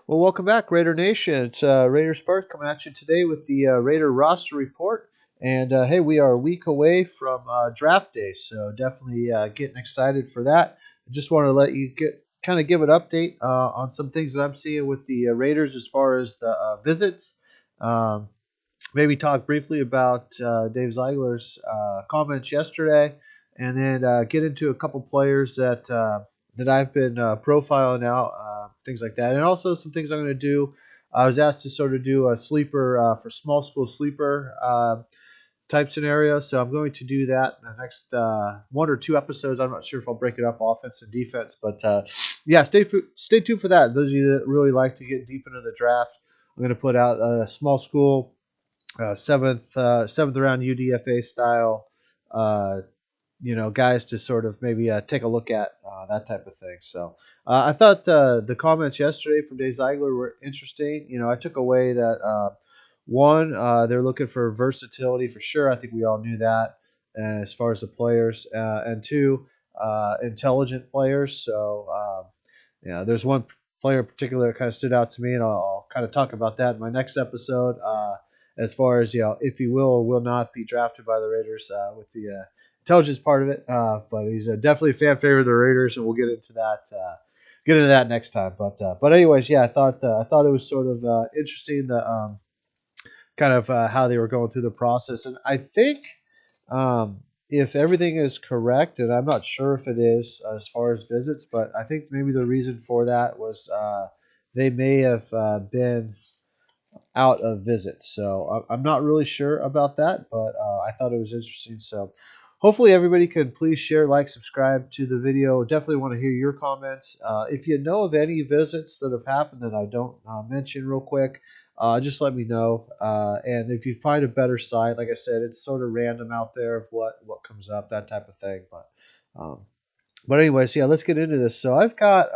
Well, welcome back, Raider Nation. It's Raider Sparks coming at you today with the Raider roster report. And hey, we are a week away from draft day, so definitely getting excited for that. I just want to let you kind of give an update on some things that I'm seeing with the Raiders as far as the visits. Um, Maybe talk briefly about Dave Ziegler's comments yesterday, and then get into a couple players that I've been profiling out, things like that, and also some things I'm going to do. I was asked to sort of do a sleeper for small school sleeper type scenario, so I'm going to do that in the next one or two episodes. I'm not sure if I'll break it up offense and defense, but yeah, stay tuned for that. Those of you that really like to get deep into the draft, I'm going to put out a small school seventh round UDFA style, uh, guys to sort of maybe take a look at that type of thing. So I thought the comments yesterday from Dave Ziegler were interesting. I took away that one, they're looking for versatility for sure. I think we all knew that as far as the players, and two, intelligent players. So there's one player in particular that kind of stood out to me, and I'll kind of talk about that in my next episode. As far as if he will or will not be drafted by the Raiders with the intelligence part of it, but he's definitely a fan favorite of the Raiders, and we'll get into that. Get into that next time, but anyways, yeah, I thought it was sort of interesting the kind of how they were going through the process, and I think if everything is correct, and I'm not sure if it is as far as visits, but I think maybe the reason for that was they may have been out of visits. So I'm not really sure about that, but I thought it was interesting. So hopefully everybody can please share, like, subscribe to the video. Definitely want to hear your comments. If you know of any visits that have happened that I don't mention real quick, just let me know. And if you find a better site, like I said, it's sort of random out there of what comes up, that type of thing. Um, but anyways, yeah, let's get into this. So I've got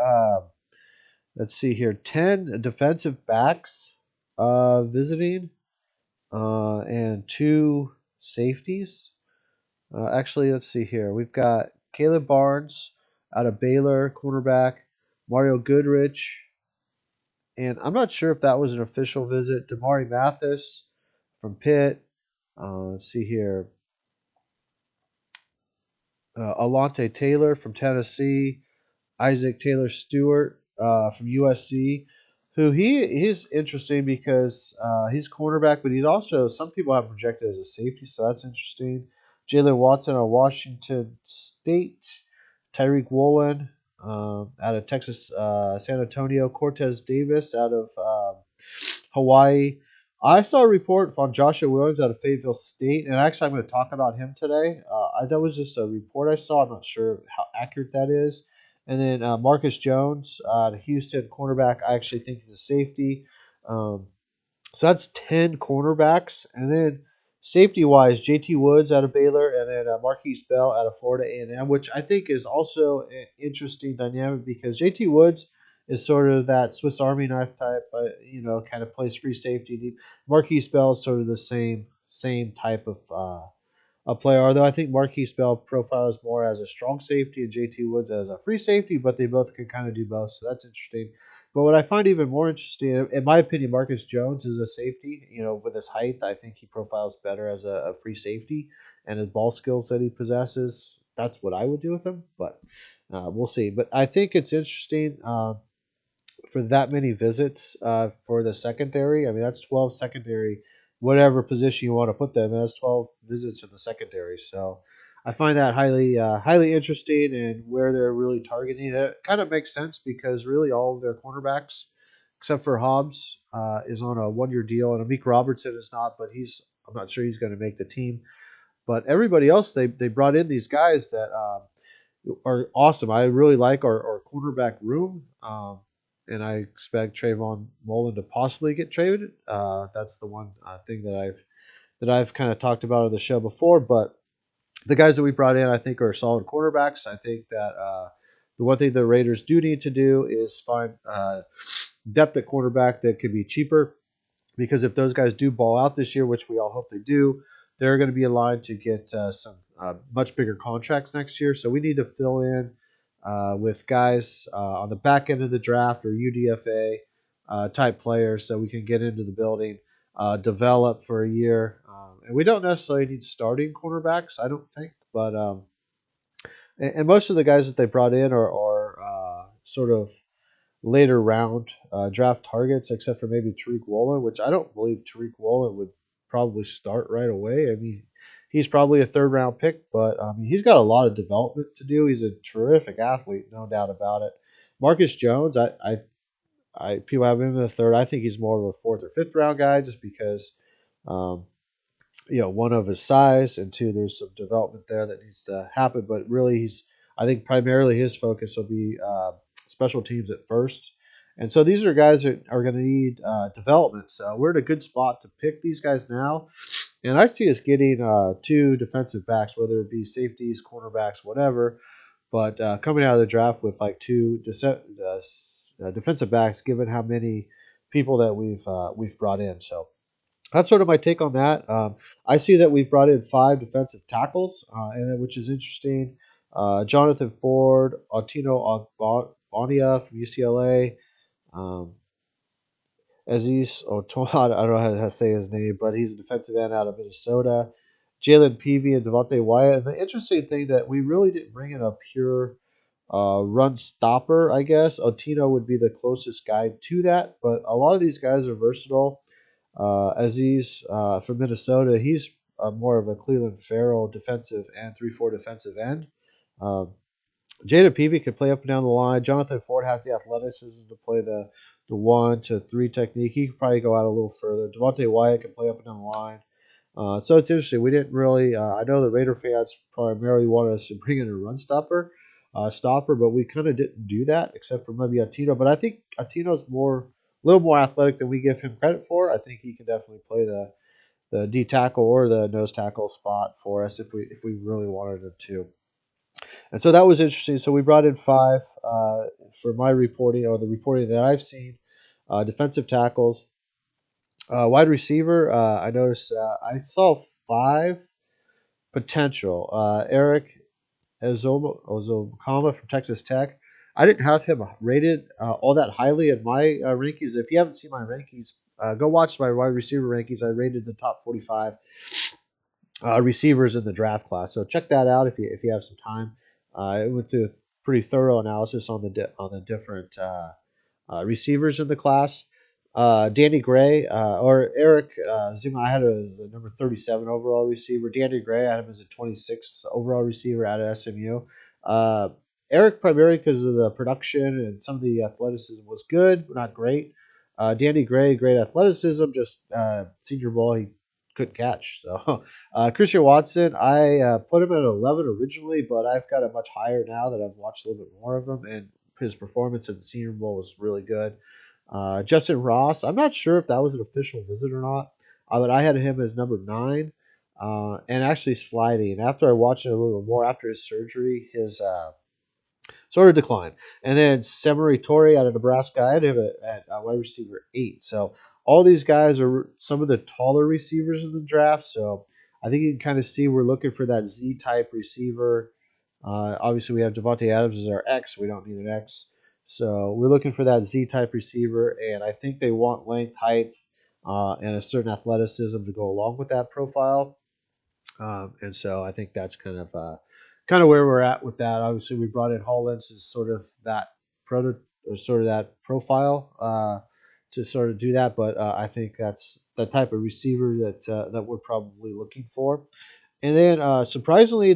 let's see here, 10 defensive backs visiting, and two safeties. Actually, let's see here. We've got Caleb Barnes out of Baylor, cornerback, Mario Goodrich, and I'm not sure if that was an official visit. Damari Mathis from Pitt. Let's see here. Alante Taylor from Tennessee, Isaac Taylor Stewart from USC, who he's interesting because he's cornerback, but he's also, some people have projected as a safety, so that's interesting. Jalen Watson out of Washington State, Tyreek Woolen out of Texas San Antonio, Cortez Davis out of Hawaii. I saw a report on Joshua Williams out of Fayetteville State, and actually, I'm going to talk about him today. That was just a report I saw. I'm not sure how accurate that is. And then Marcus Jones, the Houston cornerback. I actually think he's a safety. Um, so that's 10 cornerbacks. And then safety wise, JT Woods out of Baylor, and then Marquise Bell out of Florida A&M, which I think is also an interesting dynamic because JT Woods is sort of that Swiss Army knife type, kind of plays free safety. Marquise Bell is sort of the same type of a player. Although I think Marquise Bell profiles more as a strong safety and JT Woods as a free safety, but they both can kind of do both, so that's interesting. But what I find even more interesting, in my opinion, Marcus Jones is a safety. With his height, I think he profiles better as a free safety, and his ball skills that he possesses. That's what I would do with him, but we'll see. But I think it's interesting for that many visits for the secondary. I mean, that's 12 secondary, whatever position you want to put them. That's 12 visits in the secondary. So I find that highly interesting, and where they're really targeting it kind of makes sense because really all of their cornerbacks, except for Hobbs, is on a 1 year deal, and Amik Robertson is not, but I'm not sure he's going to make the team. But everybody else, they brought in these guys that are awesome. I really like our cornerback room, and I expect Trayvon Mullen to possibly get traded. That's the one thing that I've kind of talked about on the show before. But the guys that we brought in, I think, are solid quarterbacks. I think that the one thing the Raiders do need to do is find depth at quarterback that could be cheaper, because if those guys do ball out this year, which we all hope they do, they're going to be aligned to get some much bigger contracts next year. So we need to fill in with guys on the back end of the draft or UDFA type players that we can get into the building, develop for a year. And we don't necessarily need starting cornerbacks, I don't think. But and most of the guys that they brought in are sort of later round draft targets, except for maybe Tariq Woolen, which I don't believe Tariq Woolen would probably start right away. I mean, he's probably a third round pick, but he's got a lot of development to do. He's a terrific athlete, no doubt about it. Marcus Jones, people have him in the third. I think he's more of a fourth or fifth round guy, just because, um, one of his size, and two, there's some development there that needs to happen. But really, I think primarily his focus will be special teams at first. And so these are guys that are going to need development. So we're in a good spot to pick these guys now. And I see us getting two defensive backs, whether it be safeties, cornerbacks, whatever. But coming out of the draft with like two defensive backs, given how many people that we've brought in. So that's sort of my take on that. I see that we've brought in 5 defensive tackles, which is interesting. Jonathan Ford, Altino Bonia from UCLA, um, Aziz Otoad, I don't know how to say his name, but he's a defensive end out of Minnesota. Jalen Peavy and Devontae Wyatt. And the interesting thing that we really didn't bring in a pure run stopper, I guess. Otino would be the closest guy to that, but a lot of these guys are versatile. Aziz from Minnesota, he's more of a Cleveland Farrell defensive and 3-4 defensive end. Um, Jada Peavy can play up and down the line. Jonathan Ford has the athleticism to play the 1-3 technique. He could probably go out a little further. Devontae Wyatt can play up and down the line. So it's interesting. We didn't really. I know the Raider fans primarily wanted us to bring in a run stopper, but we kind of didn't do that, except for maybe Atino. But I think Atino's a little more athletic than we give him credit for. I think he can definitely play the D tackle or the nose tackle spot for us if we really wanted him to. And so that was interesting. So we brought in 5 for my reporting, or the reporting that I've seen. Defensive tackles, wide receiver. I noticed I saw 5 potential. Eric Ozomkama from Texas Tech. I didn't have him rated all that highly in my rankings. If you haven't seen my rankings, go watch my wide receiver rankings. I rated the top 45 receivers in the draft class. So check that out if you have some time. I went through a pretty thorough analysis on the different receivers in the class. Danny Gray or Eric Zuma, I had him as a number 37 overall receiver. Danny Gray, I had him as a 26 overall receiver out of SMU. Uh, Eric, primarily because of the production and some of the athleticism, was good, but not great. Danny Gray, great athleticism, just Senior Bowl, he couldn't catch. So Christian Watson, I put him at 11 originally, but I've got him much higher now that I've watched a little bit more of him, and his performance at the Senior Bowl was really good. Justin Ross, I'm not sure if that was an official visit or not, but I had him as number 9, and actually sliding. After I watched it a little bit more after his surgery, his sort of decline. And then Semery Torrey out of Nebraska, I had him at wide receiver 8. So all these guys are some of the taller receivers in the draft. So I think you can kind of see we're looking for that Z type receiver. Obviously, we have Devontae Adams as our X. We don't need an X. So we're looking for that Z type receiver. And I think they want length, height, and a certain athleticism to go along with that profile. And so I think that's kind of where we're at with that. Obviously, we brought in Hollins as sort of that sort of that profile to sort of do that. But I think that's the type of receiver that we're probably looking for. And then surprisingly,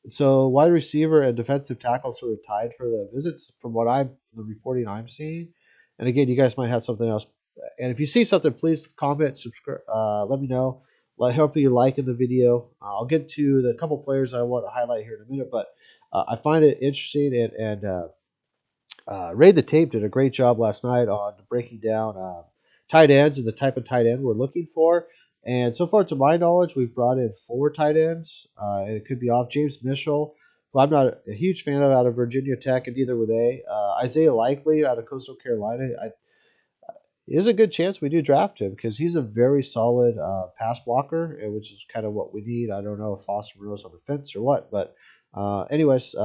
so wide receiver and defensive tackle sort of tied for the visits from the reporting I'm seeing. And again, you guys might have something else. And if you see something, please comment, subscribe, let me know. Let help you like in the video. I'll get to the couple players I want to highlight here in a minute, but I find it interesting, and Ray the Tape did a great job last night on breaking down tight ends and the type of tight end we're looking for. And so far, to my knowledge, we've brought in 4 tight ends, and it could be off James Mitchell, who I'm not a huge fan of out of Virginia Tech, and neither were they. Isaiah Likely out of Coastal Carolina. There's a good chance we do draft him because he's a very solid pass blocker, which is kind of what we need. I don't know if Foster Monroe's on the fence or what, but anyways,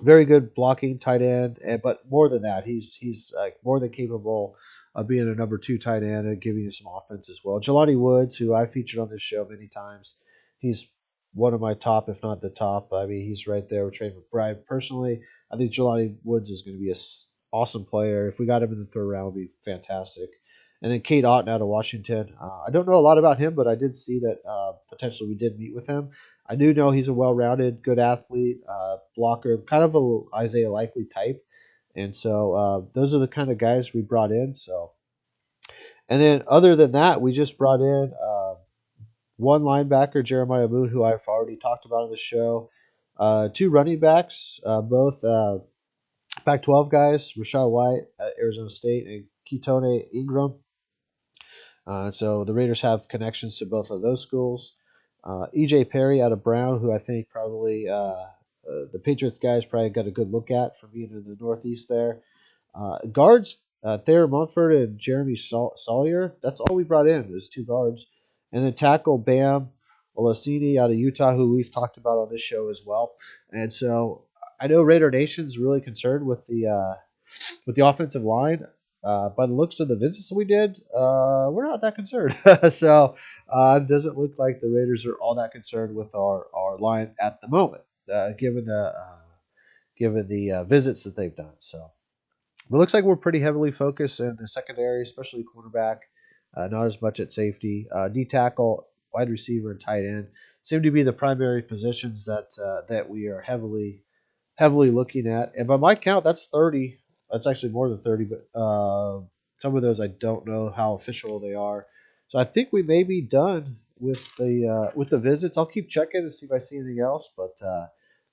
very good blocking tight end, but more than that, he's like more than capable of being a number two tight end and giving you some offense as well. Jelani Woods, who I featured on this show many times, he's one of my top, if not the top. I mean, he's right there with Trey McBride. Personally, I think Jelani Woods is going to be an awesome player. If we got him in the third round, would be fantastic. And then Kate Otten out of Washington. I don't know a lot about him, but I did see that potentially we did meet with him. I do know he's a well-rounded, good athlete, blocker, kind of a Isaiah Likely type, and so those are the kind of guys we brought in. So, and then other than that, we just brought in one linebacker, Jeremiah Moon, who I've already talked about on the show. Two running backs, both Pac-12 guys, Rashad White at Arizona State and Ketone Ingram. So the Raiders have connections to both of those schools. EJ Perry out of Brown, who I think probably the Patriots guys probably got a good look at from being in the Northeast there. Guards, Thayer Mumford and Jeremy Sawyer. That's all we brought in was two guards. And then tackle Bam Olaseni out of Utah, who we've talked about on this show as well. And so I know Raider Nation's really concerned with the offensive line. By the looks of the visits we did, we're not that concerned. So it doesn't look like the Raiders are all that concerned with our line at the moment, given the visits that they've done. So it looks like we're pretty heavily focused in the secondary, especially cornerback. Not as much at safety. D tackle, wide receiver, and tight end seem to be the primary positions that we are heavily looking at. And by my count, that's 30. That's actually more than 30, but some of those I don't know how official they are. So I think we may be done with the visits. I'll keep checking and see if I see anything else, but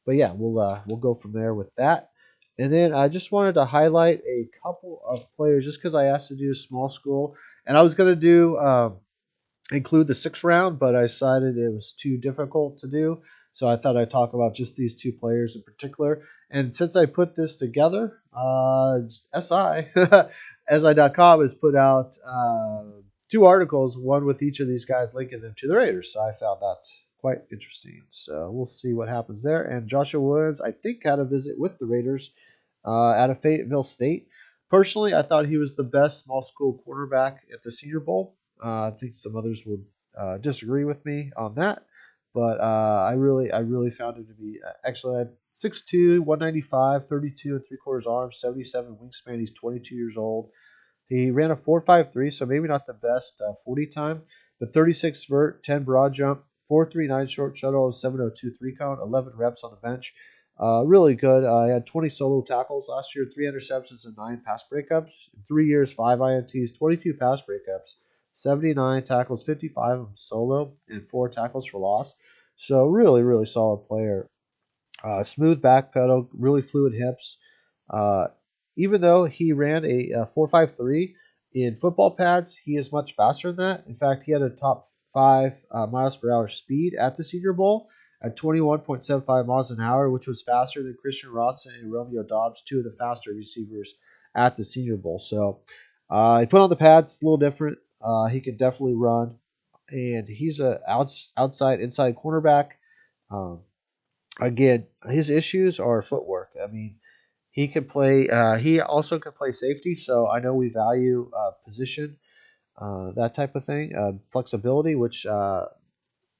yeah, we'll go from there with that. And then I just wanted to highlight a couple of players just because I asked to do a small school, and I was going to do include the sixth round, but I decided it was too difficult to do. So I thought I'd talk about just these two players in particular. And since I put this together, SI, SI.com has put out two articles, one with each of these guys linking them to the Raiders. So I found that quite interesting. So we'll see what happens there. And Joshua Williams, I think, had a visit with the Raiders out of Fayetteville State. Personally, I thought he was the best small school quarterback at the Senior Bowl. I think some others would disagree with me on that, but I really found him to be excellent. 6'2", 195, 32 and three quarters arms, 77 wingspan. He's 22 years old. He ran a 4.53, so maybe not the best 40 time, but 36 vert, 10 broad jump, 4.39 short shuttle, 7.02 three count, 11 reps on the bench. Really good. He had 20 solo tackles last year, 3 interceptions, and 9 pass breakups. In 3 years, 5 INTs, 22 pass breakups, 79 tackles, 55 of them solo, and 4 tackles for loss. So really solid player. Smooth back pedal, really fluid hips. Uh, Even though he ran a 4.53 in football pads, he is much faster than that. In fact, he had a top 5 miles per hour speed at the Senior Bowl at 21.75 miles an hour, which was faster than Christian Watson and Romeo Dobbs, two of the faster receivers at the Senior Bowl. So he put on the pads, a little different. He can definitely run, and he's a outside inside cornerback. Um, Again, his issues are footwork. I mean, he can play. He also can play safety. So I know we value position, that type of thing, flexibility. Which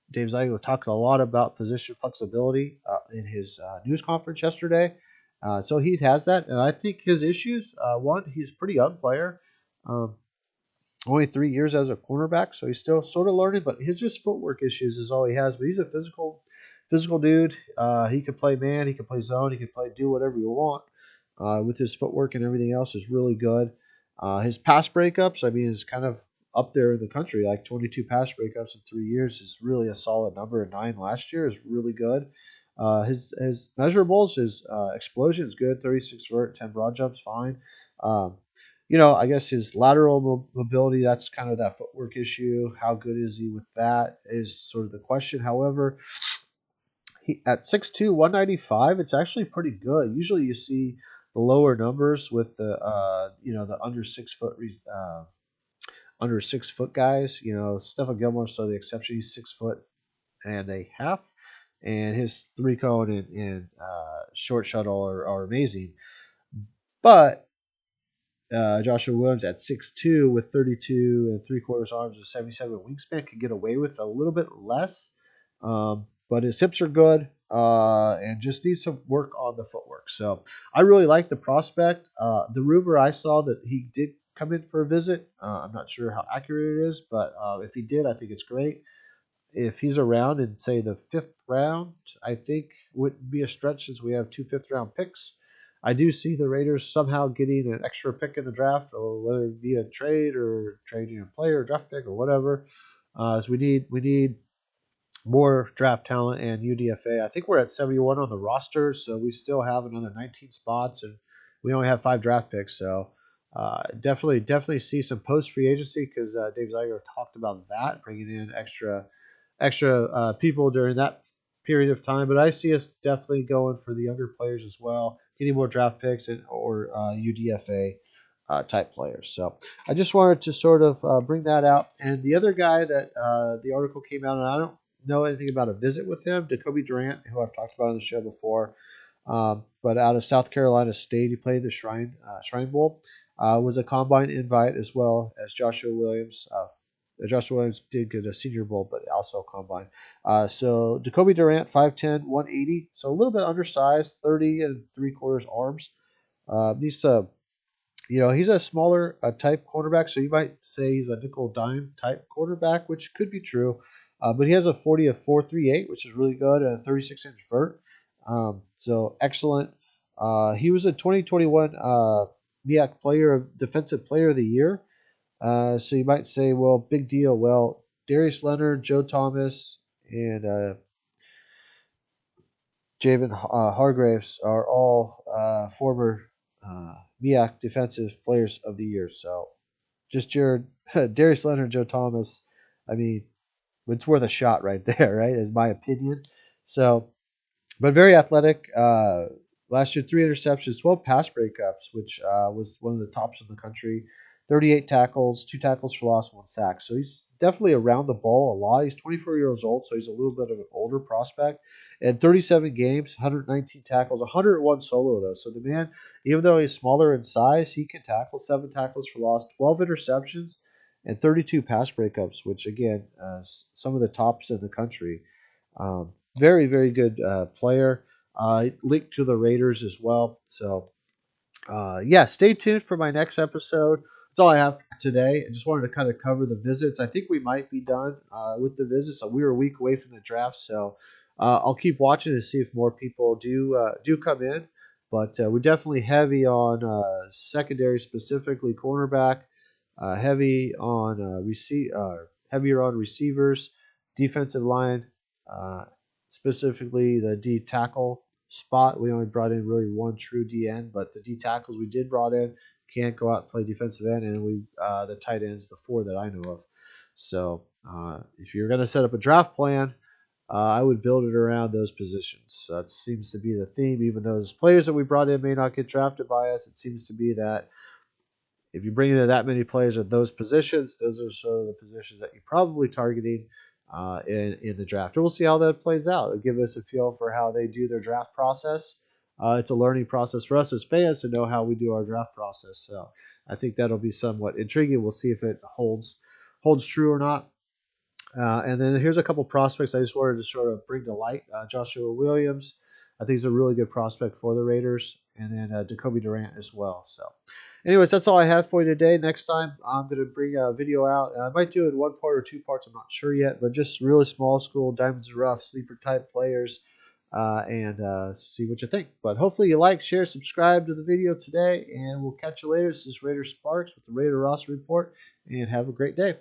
Dave Ziegler talked a lot about position flexibility in his news conference yesterday. So he has that, and I think his issues. One, he's a pretty young player. Um, Only 3 years as a cornerback, so he's still sort of learning. But his just footwork issues is all he has. But he's a physical dude. He can play man, he can play zone, he can play do whatever you want. With his footwork and everything else is really good. His pass breakups, I mean, is kind of up there in the country. Like 22 pass breakups in 3 years is really a solid number. And 9 last year is really good. His measurables, his explosion is good. 36 vert, 10 broad jumps, fine. Um, I guess his lateral mobility, that's kind of that footwork issue. How good is he with that is sort of the question. However, he at 6'2", 195, it's actually pretty good. Usually you see the lower numbers with the under 6 foot guys. Stephen Gilmore's so the exception. He's 6 foot and a half. and his three cone and short shuttle are amazing. But Joshua Williams at 6'2" with 32 and three quarters arms and 77 wingspan could get away with a little bit less. But his hips are good and just needs some work on the footwork. So I really like the prospect. The rumor I saw that he did come in for a visit. I'm not sure how accurate it is, but if he did, I think it's great. If he's around in, say, the fifth round, I think wouldn't be a stretch since we have two fifth-round picks. I do see the Raiders somehow getting an extra pick in the draft, or whether it be a trade or trading a player, or draft pick, or whatever. So we need more draft talent and UDFA. I think we're at 71 on the roster, so we still have another 19 spots, and we only have 5 draft picks. So definitely see some post free agency because Dave Ziegler talked about that, bringing in extra people during that period of time. But I see us definitely going for the younger players as well, getting more draft picks or UDFA type players. So I just wanted to sort of bring that out. And the other guy that the article came out, and I don't know anything about a visit with him, Jacoby Durant, who I've talked about on the show before, but out of South Carolina State, he played the Shrine Bowl. Was a combine invite as well as Joshua Williams. Joshua Williams did get a Senior Bowl, but also a combine. So Jacoby Durant, 5'10", 180, so a little bit undersized, 30 and three quarters arms. He's he's a smaller type quarterback, so you might say he's a nickel dime type quarterback, which could be true. But he has a 40 of 4.38, which is really good, and a 36-inch vert. So excellent. He was a 2021 MEAC Defensive Player of the Year. So you might say, well, big deal. Well, Darius Leonard, Joe Thomas, and Javen Hargraves are all former MEAC Defensive Players of the Year. So just your Darius Leonard, Joe Thomas. I mean, it's worth a shot right there, right? Is my opinion. So, but very athletic. Last year, 3 interceptions, 12 pass breakups, which was one of the tops in the country. 38 tackles, 2 tackles for loss, 1 sack. So he's definitely around the ball a lot. He's 24 years old, so he's a little bit of an older prospect. And 37 games, 119 tackles, 101 solo, though. So the man, even though he's smaller in size, he can tackle. 7 tackles for loss, 12 interceptions, and 32 pass breakups, which, again, some of the tops in the country. Very, very good player. Linked to the Raiders as well. So, yeah, stay tuned for my next episode. That's all I have for today. I just wanted to kind of cover the visits. I think we might be done with the visits. We were a week away from the draft, so I'll keep watching to see if more people do come in. But we're definitely heavy on secondary, specifically cornerback. Heavy on heavier on receivers, defensive line, uh, specifically the D tackle spot. We only brought in really one true D end, but the D tackles we did brought in can't go out and play defensive end, and we the tight ends, the 4 that I know of. So if you're going to set up a draft plan, I would build it around those positions. That seems to be the theme. Even those players that we brought in may not get drafted by us, it seems to be that if you bring in that many players at those positions, those are sort of the positions that you're probably targeting in the draft. And we'll see how that plays out. It'll give us a feel for how they do their draft process. It's a learning process for us as fans to know how we do our draft process. So I think that'll be somewhat intriguing. We'll see if it holds true or not. And then here's a couple prospects I just wanted to sort of bring to light. Joshua Williams, I think he's a really good prospect for the Raiders, and then Jacoby Durant as well. So, anyways, that's all I have for you today. Next time, I'm going to bring a video out. I might do it in 1 part or 2 parts. I'm not sure yet, but just really small school, diamonds and rough, sleeper type players, and see what you think. But hopefully you like, share, subscribe to the video today, and we'll catch you later. This is Raider Sparks with the Raider Ross Report, and have a great day.